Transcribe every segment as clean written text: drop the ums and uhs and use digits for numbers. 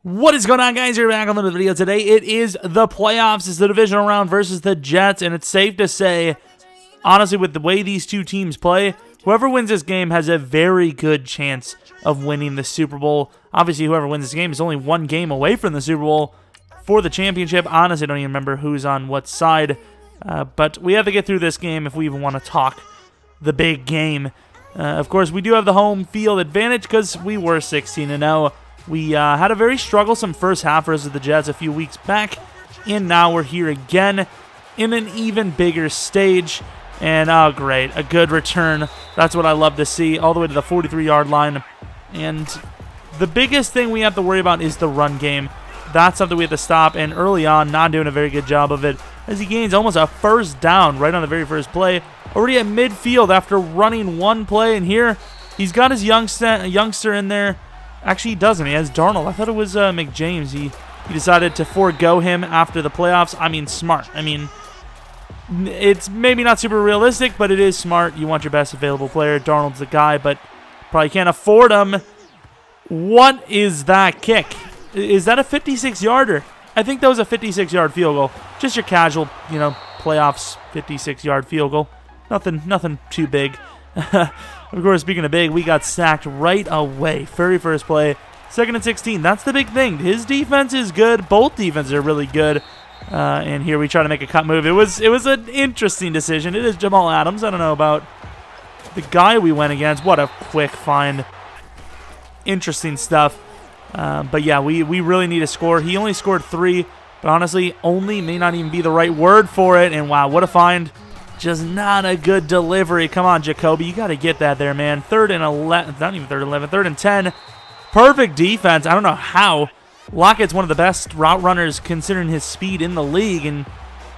What is going on, guys? You're back on the video today. It is the playoffs. It's the divisional round versus the Jets, and it's safe to say, honestly, with the way these two teams play, whoever wins this game has a very good chance of winning the Super Bowl. Obviously, whoever wins this game is only one game away from the Super Bowl for the championship. Honestly, I don't even remember who's on what side, but we have to get through this game if we even want to talk the big game. Of course, we do have the home field advantage because we were 16-0. We had a very strugglesome first half versus the Jets a few weeks back, and now we're here again in an even bigger stage. And, oh, great, a good return. That's what I love to see, all the way to the 43-yard line. And the biggest thing we have to worry about is the run game. That's something we have to stop, and early on, not doing a very good job of it, as he gains almost a first down right on the very first play, already at midfield after running one play. And here, he's got his youngster in there. Actually, he doesn't. He has Darnold. I thought it was McJames. He decided to forego him after the playoffs. I mean, smart. I mean, it's maybe not super realistic, but it is smart. You want your best available player. Darnold's the guy, but probably can't afford him. What is that kick? Is that a 56-yarder? I think that was a 56-yard field goal. Just your casual, playoffs 56-yard field goal. Nothing too big. Of course, speaking of big, we got sacked right away. Very first play, 2nd and 16. That's the big thing. His defense is good. Both defenses are really good. And here we try to make a cut move. It was an interesting decision. It is Jamal Adams. I don't know about the guy we went against. What a quick find. Interesting stuff. But yeah, we really need a score. He only scored 3, but honestly, only may not even be the right word for it. And wow, what a find. Just not a good delivery. Come on, Jacoby. You got to get that there, man. 3rd and 11. Not even 3rd and 11. 3rd and 10. Perfect defense. I don't know how. Lockett's one of the best route runners considering his speed in the league, and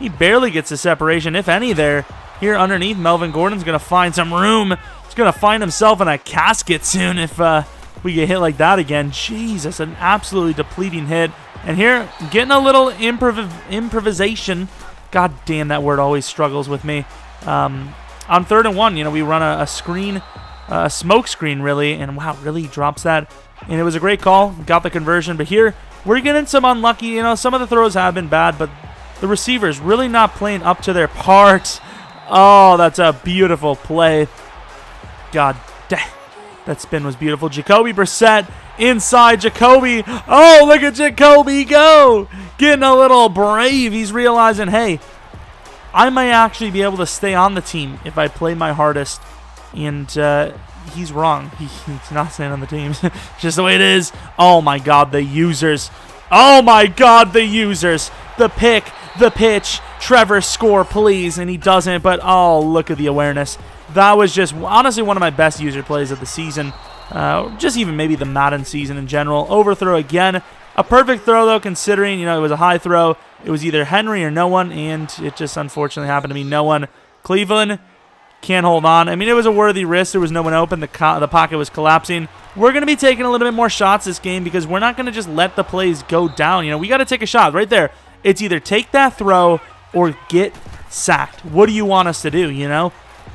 he barely gets the separation, if any, there. Here underneath, Melvin Gordon's going to find some room. He's going to find himself in a casket soon if we get hit like that again. Jesus, an absolutely depleting hit. And here, getting a little improvisation. God damn, that word always struggles with me. On 3rd and 1, we run a screen, a smoke screen, really, and wow, really drops that. And it was a great call, got the conversion. But here, we're getting some unlucky. Some of the throws have been bad, but the receivers really not playing up to their part. Oh, that's a beautiful play. God dang, that spin was beautiful. Jacoby Brissett inside. Jacoby. Oh, look at Jacoby go. Getting a little brave. He's realizing, hey, I might actually be able to stay on the team if I play my hardest. And he's wrong. He's not staying on the team. Just the way it is. Oh, my God, the users. Oh, my God, the users. The pick, the pitch. Trevor, score, please. And he doesn't, but oh, look at the awareness. That was just, honestly, one of my best user plays of the season. Just even maybe the Madden season in general. Overthrow again. A perfect throw, though, considering, it was a high throw. It was either Henry or no one, and it just unfortunately happened to be no one. Cleveland can't hold on. I mean, it was a worthy risk. There was no one open. The pocket was collapsing. We're going to be taking a little bit more shots this game because we're not going to just let the plays go down. We got to take a shot right there. It's either take that throw or get sacked. What do you want us to do,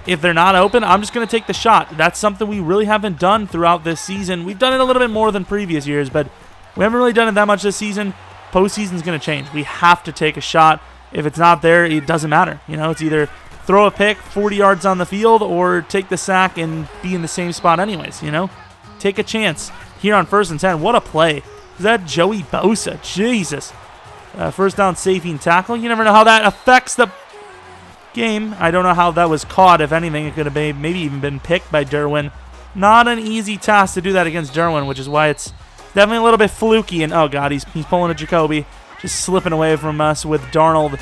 If they're not open, I'm just going to take the shot. That's something we really haven't done throughout this season. We've done it a little bit more than previous years, but we haven't really done it that much this season. Postseason's going to change. We have to take a shot. If it's not there, it doesn't matter. It's either throw a pick 40 yards on the field or take the sack and be in the same spot anyways, Take a chance. Here on 1st and 10, what a play. Is that Joey Bosa? Jesus. First down safety and tackle. You never know how that affects the game. I don't know how that was caught. If anything, it could have maybe even been picked by Derwin. Not an easy task to do that against Derwin, which is why it's definitely a little bit fluky. And oh God, he's pulling a Jacoby, just slipping away from us with Darnold.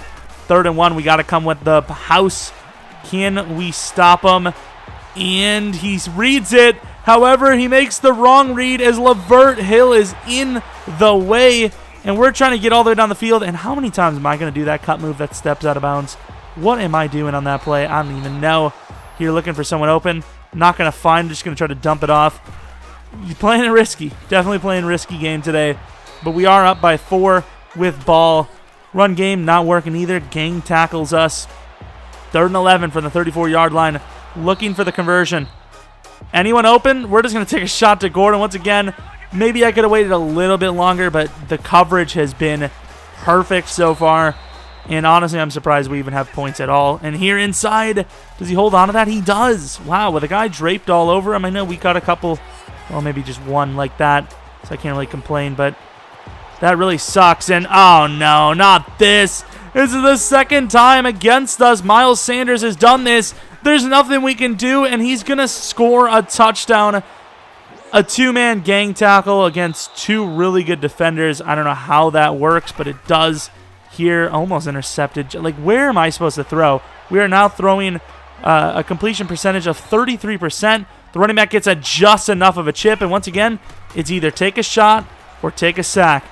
3rd and 1, we got to come with the house. Can we stop him? And he reads it. However, he makes the wrong read as Lavert Hill is in the way. And we're trying to get all the way down the field. And how many times am I going to do that cut move that steps out of bounds? What am I doing on that play? I don't even know. Here looking for someone open. Not going to find. Just going to try to dump it off. You're playing it risky. Definitely playing risky game today. But we are up by 4 with ball. Run game not working either. Gang tackles us. 3rd and 11 from the 34-yard line. Looking for the conversion. Anyone open? We're just going to take a shot to Gordon once again. Maybe I could have waited a little bit longer, but the coverage has been perfect so far. And honestly, I'm surprised we even have points at all. And here inside, does he hold on to that? He does. Wow, with a guy draped all over him. I know we got a couple, well, maybe just one like that, so I can't really complain, but that really sucks. And oh no, not this. This is the second time against us. Miles Sanders has done this. There's nothing we can do, and he's going to score a touchdown. A two-man gang tackle against two really good defenders. I don't know how that works, but it does. Here, almost intercepted. Like, where am I supposed to throw? We are now throwing a completion percentage of 33%. The running back gets just enough of a chip, and once again, it's either take a shot or take a sack.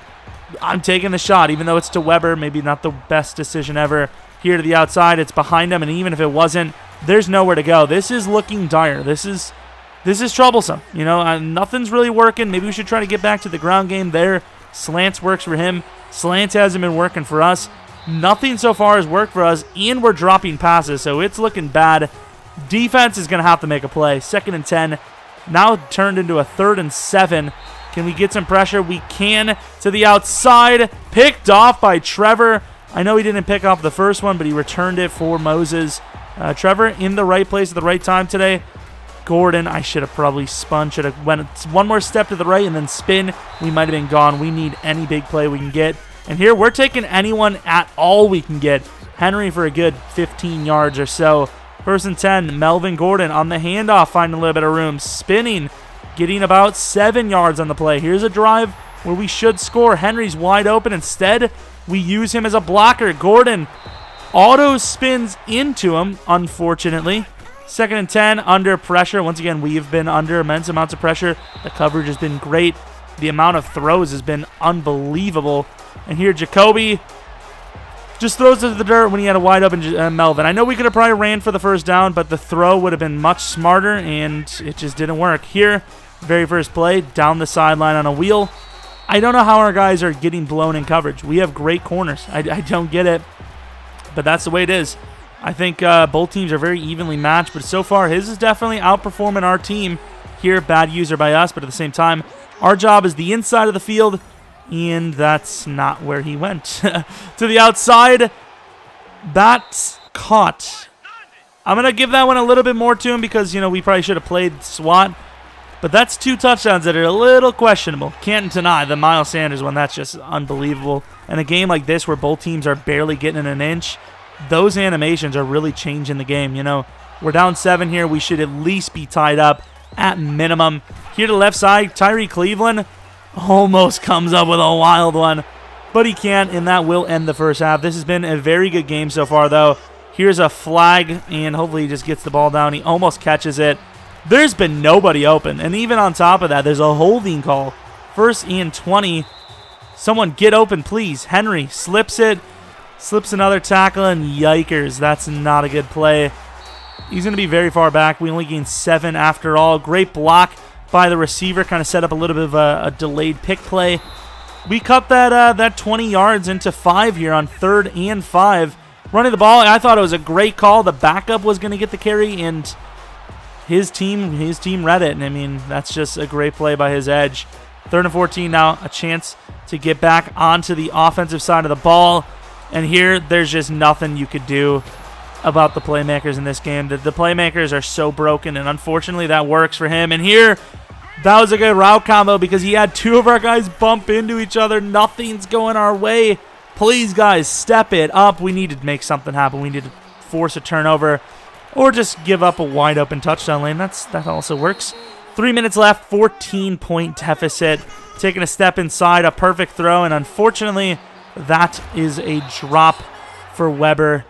I'm taking the shot, even though it's to Weber. Maybe not the best decision ever. Here to the outside, it's behind him, and even if it wasn't, there's nowhere to go. This is looking dire. This is troublesome. You know, nothing's really working. Maybe we should try to get back to the ground game there. Slants works for him. Slants hasn't been working for us. Nothing so far has worked for us, and we're dropping passes, so it's looking bad. Defense is going to have to make a play. 2nd and 10. Now turned into a 3rd and 7. Can we get some pressure? We can. To the outside. Picked off by Trevor. I know he didn't pick off the first one, but he returned it for Moses. Trevor in the right place at the right time today. Gordon, I should have probably spun. Should have went one more step to the right and then spin. We might have been gone. We need any big play we can get. And here we're taking anyone at all we can get. Henry for a good 15 yards or so. 1st and 10. Melvin Gordon on the handoff, finding a little bit of room. Spinning, getting about 7 yards on the play. Here's a drive where we should score. Henry's wide open. Instead, we use him as a blocker. Gordon auto spins into him, unfortunately. 2nd and 10, under pressure. Once again, we've been under immense amounts of pressure. The coverage has been great. The amount of throws has been unbelievable. And here, Jacoby just throws it to the dirt when he had a wide open Melvin. I know we could have probably ran for the first down, but the throw would have been much smarter, and it just didn't work. Here, very first play, down the sideline on a wheel. I don't know how our guys are getting blown in coverage. We have great corners. I don't get it, but that's the way it is. I think both teams are very evenly matched, but so far his is definitely outperforming our team. Here, bad user by us, but at the same time, our job is the inside of the field, and that's not where he went. To the outside, that's caught. I'm going to give that one a little bit more to him because, you know, we probably should have played SWAT, but that's 2 touchdowns that are a little questionable. Can't deny the Miles Sanders one. That's just unbelievable. In a game like this where both teams are barely getting an inch, those animations are really changing the game. You know, we're down 7 here. We should at least be tied up at minimum. Here to the left side, Tyree Cleveland almost comes up with a wild one, but he can't, and that will end the first half. This has been a very good game so far, though. Here's a flag, and hopefully he just gets the ball down. He almost catches it. There's been nobody open, and even on top of that, there's a holding call. 1st and 20. Someone get open, please. Henry slips it. Slips another tackle, and yikers, that's not a good play. He's going to be very far back. We only gained 7 after all. Great block by the receiver, kind of set up a little bit of a delayed pick play. We cut that 20 yards into 5 here on 3rd and 5. Running the ball, I thought it was a great call. The backup was going to get the carry, and his team read it. And I mean, that's just a great play by his edge. 3rd and 14 now, a chance to get back onto the offensive side of the ball. And here, there's just nothing you could do about the playmakers in this game. The playmakers are so broken, and unfortunately, that works for him. And here, that was a good route combo because he had 2 of our guys bump into each other. Nothing's going our way. Please, guys, step it up. We need to make something happen. We need to force a turnover or just give up a wide-open touchdown lane. That also works. 3 minutes left, 14-point deficit. Taking a step inside, a perfect throw, and unfortunately, that is a drop for Weber.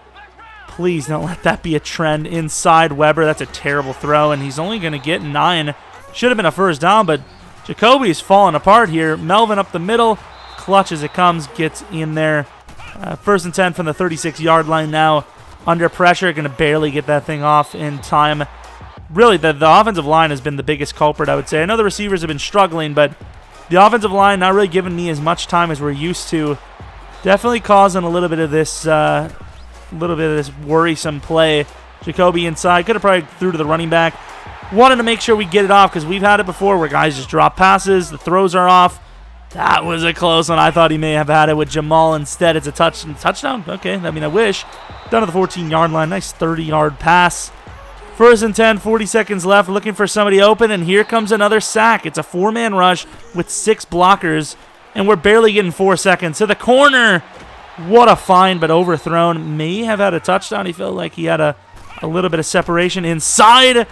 Please don't let that be a trend inside Weber. That's a terrible throw, and he's only going to get 9. Should have been a first down, but Jacoby's falling apart here. Melvin up the middle, clutch as it comes, gets in there. 1st and 10 from the 36-yard line now. Under pressure, going to barely get that thing off in time. Really, the offensive line has been the biggest culprit, I would say. I know the receivers have been struggling, but the offensive line not really giving me as much time as we're used to. Definitely causing a little bit of this worrisome play. Jacoby inside. Could have probably threw to the running back. Wanted to make sure we get it off because we've had it before where guys just drop passes, the throws are off. That was a close one. I thought he may have had it with Jamal. Instead, it's a touchdown. Okay, I mean, I wish. Down to the 14-yard line. Nice 30-yard pass. 1st and 10, 40 seconds left. Looking for somebody open, and here comes another sack. It's a 4-man rush with 6 blockers, and we're barely getting 4 seconds. To the corner. What a find, but overthrown. May have had a touchdown. He felt like he had a little bit of separation inside.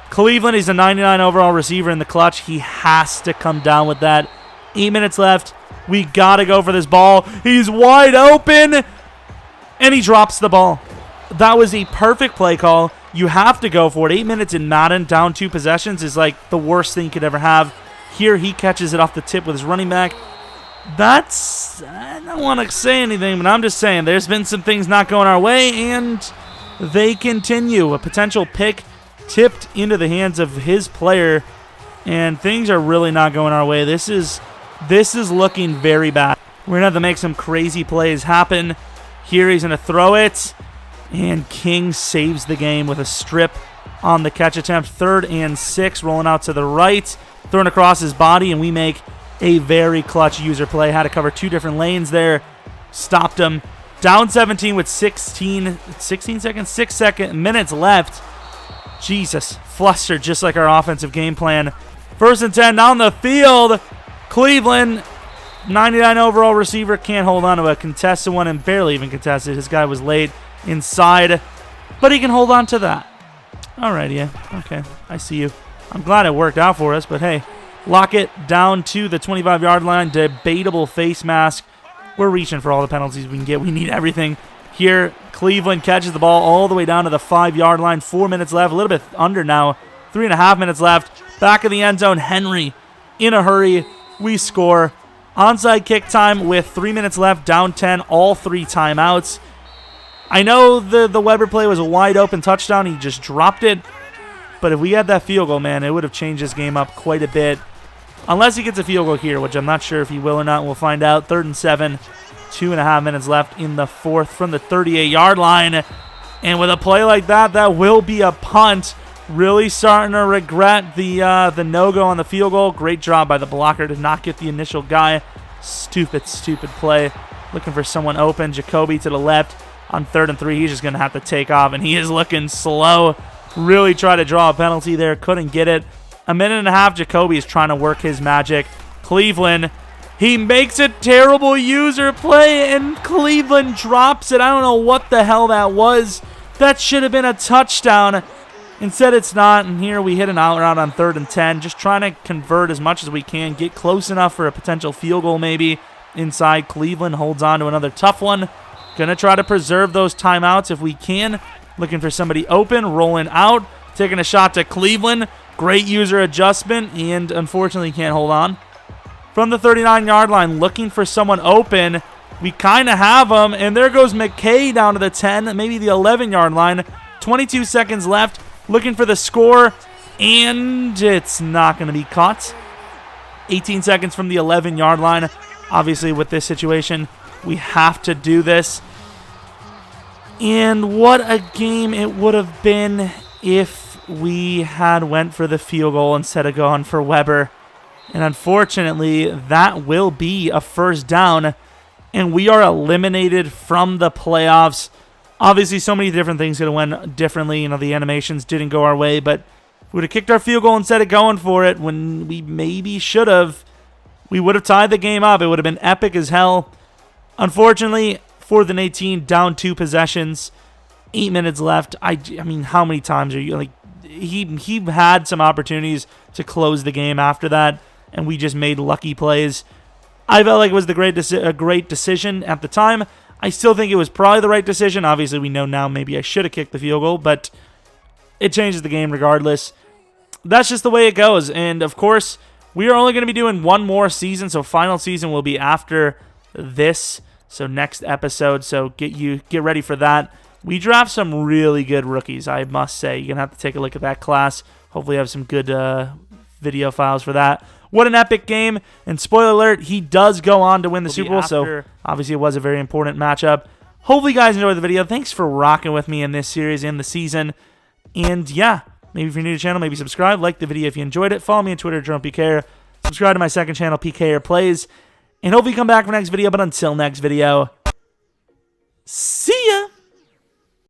Cleveland, he's a 99 overall receiver in the clutch. He has to come down with that. 8 minutes left. We got to go for this ball. He's wide open, and he drops the ball. That was a perfect play call. You have to go for it. 8 minutes in Madden, down 2 possessions is like the worst thing you could ever have. Here, he catches it off the tip with his running back. I don't want to say anything, but I'm just saying there's been some things not going our way, and they continue. A potential pick tipped into the hands of his player, and things are really not going our way. This is looking very bad. We're going to have to make some crazy plays happen. Here he's going to throw it, and King saves the game with a strip on the catch attempt. 3rd and 6, rolling out to the right, thrown across his body, and we make a very clutch user play. Had to cover 2 different lanes there. Stopped him. Down 17 with 6 minutes left. Jesus, flustered just like our offensive game plan. 1st and 10 down the field. Cleveland, 99 overall receiver, can't hold on to a contested one and barely even contested. His guy was late inside, but he can hold on to that. All right, yeah, okay, I see you. I'm glad it worked out for us, but hey, Lockett down to the 25-yard line. Debatable face mask. We're reaching for all the penalties we can get. We need everything. Here, Cleveland catches the ball all the way down to the 5-yard line. 4 minutes left, a little bit under now. 3.5 minutes left. Back of the end zone, Henry in a hurry. We score. Onside kick time with 3 minutes left, down 10, all 3 timeouts. I know the Weber play was a wide open touchdown. He just dropped it. But if we had that field goal, man, it would have changed this game up quite a bit. Unless he gets a field goal here, which I'm not sure if he will or not. We'll find out. 3rd and 7, 2.5 minutes left in the 4th from the 38-yard line. And with a play like that, that will be a punt. Really starting to regret the no-go on the field goal. Great job by the blocker to not get the initial guy. Stupid play. Looking for someone open. Jacoby to the left on 3rd and 3. He's just going to have to take off, and he is looking slow. Really tried to draw a penalty there. Couldn't get it. 1.5 minutes, Jacoby is trying to work his magic. Cleveland, he makes a terrible user play, and Cleveland drops it. I don't know what the hell that was. That should have been a touchdown. Instead, it's not, and here we hit an out route on 3rd and 10. Just trying to convert as much as we can. Get close enough for a potential field goal maybe. Inside, Cleveland holds on to another tough one. Going to try to preserve those timeouts if we can. Looking for somebody open, rolling out. Taking a shot to Cleveland. Great user adjustment, and unfortunately can't hold on. From the 39-yard line, looking for someone open. We kind of have him, and there goes McKay down to the 10, maybe the 11-yard line. 22 seconds left. Looking for the score, and it's not going to be caught. 18 seconds from the 11-yard line. Obviously, with this situation, we have to do this. And what a game it would have been if we had went for the field goal instead of going for Weber. And unfortunately, that will be a 1st down, and we are eliminated from the playoffs. Obviously, so many different things could have went differently. You know, the animations didn't go our way, but if we would have kicked our field goal instead of going for it when we maybe should have, we would have tied the game up. It would have been epic as hell. Unfortunately, 4th and 18, down 2 possessions, 8 minutes left. I mean, how many times are you like? He had some opportunities to close the game after that, and we just made lucky plays. I felt like it was a great decision at the time. I still think it was probably the right decision. Obviously, we know now maybe I should have kicked the field goal, but it changes the game regardless. That's just the way it goes. And, of course, we are only going to be doing one more season, so final season will be after this, so next episode. So get ready for that. We draft some really good rookies, I must say. You're going to have to take a look at that class. Hopefully have some good video files for that. What an epic game. And spoiler alert, he does go on to win the Super Bowl, so obviously it was a very important matchup. Hopefully you guys enjoyed the video. Thanks for rocking with me in this series, in the season. And yeah, Maybe if you're new to the channel, maybe subscribe. Like the video if you enjoyed it. Follow me on Twitter, Jeromepkr. Subscribe to my second channel, PKR Plays. And hopefully come back for next video. But until next video, see